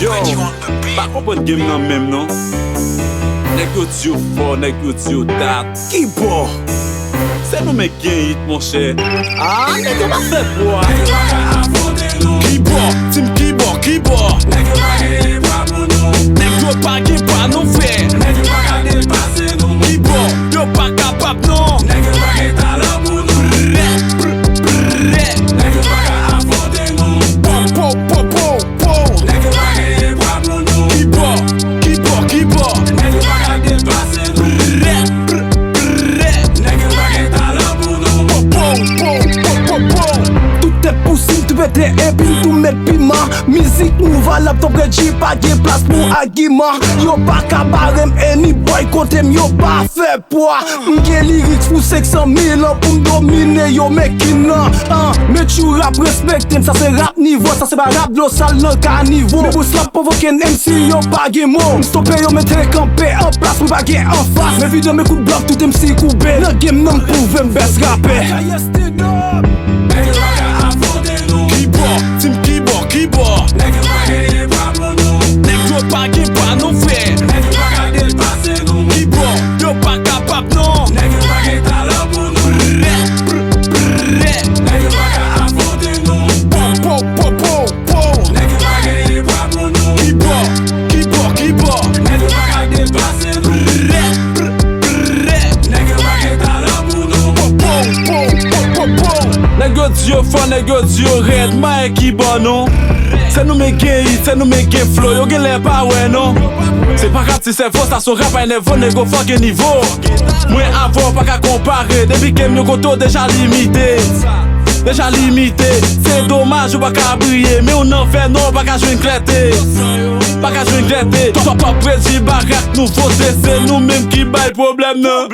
Yo, pa kompon game nan mèm non. Nèg yo diyo fort, nèg yo diyo dat. Ki bo? C'est nous men gen hit mon cher. Ah, nèg yo pa fè bois. Ki bo? Tim ki bo, ki bo? Nèg yo pa gen pa pou nou. Nèg yo pa gen pa nou fè. Nèg yo pa ka dépasser nou. Ki bo? Yo pa kapab non. Nèg yo pa gen talent pou nou. Nèg yo pa ka affronter nou. Nèg yo pa gen pa pou nou. Ki bo? Ki bo, ki bo? Nèg yo pa ka dépasser nou. Tout est possible, tu peux te épine, tout mettre piment. Musique nouvelle, laptop Redjy, pas de place pour argument. Yo pas cabaret, any boy côté yo pas fait poids. M'gen lyrics pour 500 000 ans pour m'dominer, yo mec qui non. Mais tu rap respecté, ça c'est rap niveau, ça c'est pas rap de sale dans carniveau. Mais pour cela provoquer MC, yo pas de mots. M'stopper, yo mette campé en place, m'pas gen en face. Mais vidéo, mes coups de bloc, tout MC coupé. Le game non pouvait m'baisse rapper. Tim ki bo, ki bo? Nèg yo pa gen pa pou nou. Nèg yo pa gen pa nou fè. Nèg yo pa ka dépasser nou. Ki bo? Yo pa kapab non. Nèg yo pa gen talent pou nou. Nèg yo pa ka affronter nou. Nèg yo pa gen pa pou nou. Ki bo? Ki bo, ki bo? Nèg yo pa ka dépasser nou. Nèg yo pa gen talent pou nou. Nèg yo diyo fort, nèg yo diyo red, ma ki bon non. C'est nous men gen hit, c'est nous men gen flow, yo gen lè pa wè non. C'est pas rap si c'est faux, ça son rap ay nevo, nèg yo fort gen niveau. Mwen avon pa ka compare, depuis game yo koto déjà limité. Déjà limité, c'est dommage ou pas qu'à briller, mais on en fait non, pas qu'à jouer une clété. Pas qu'à jouer une clété. Toi pas Redjy, Barak, Nouvote, c'est nous même qui bail problème non.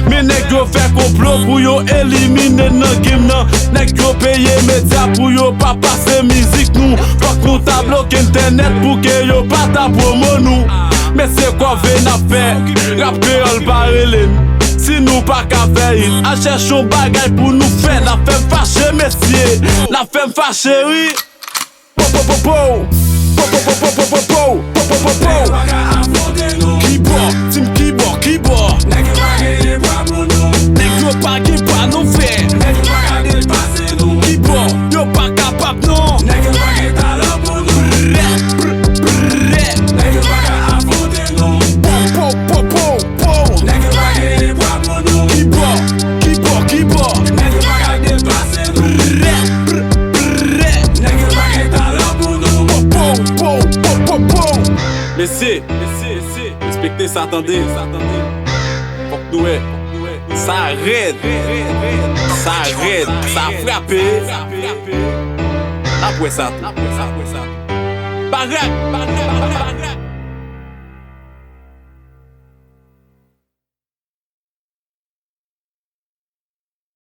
Mais nèg yo fait complot pour yo éliminer nan game nan. Nèg yo paye média pour yo pas passer musique nous. Faut que nous ta bloqué internet pour que yo pas ta promo nous. Mais c'est quoi v'en a fait? Rap créole pas relève. Si nous pas qu'à faire it, à chercher un bagay pour nous faire. La femme fâchée, messieurs. La femme fâchée, oui. Ki bo? Tim ki bo, ki bo? Nèg yo pa gen pa pou nou. Nèg yo pa gen pa nou fè. Nèg yo pa ka dépasser nou. Ki bo? Yo pa kapab non. Nèg yo pa gen talent pou nou. Nèg yo pa ka affronter nou. Nèg yo pa gen pa pou nou. Ki bo? Ki bo, ki bo? Nèg yo pa ka dépasser nou. Nèg yo pa gen talent pou nou. Messieurs, respectez ça, attendez. Faut que nous ça arrête, ça frappe. Après ça, Barak.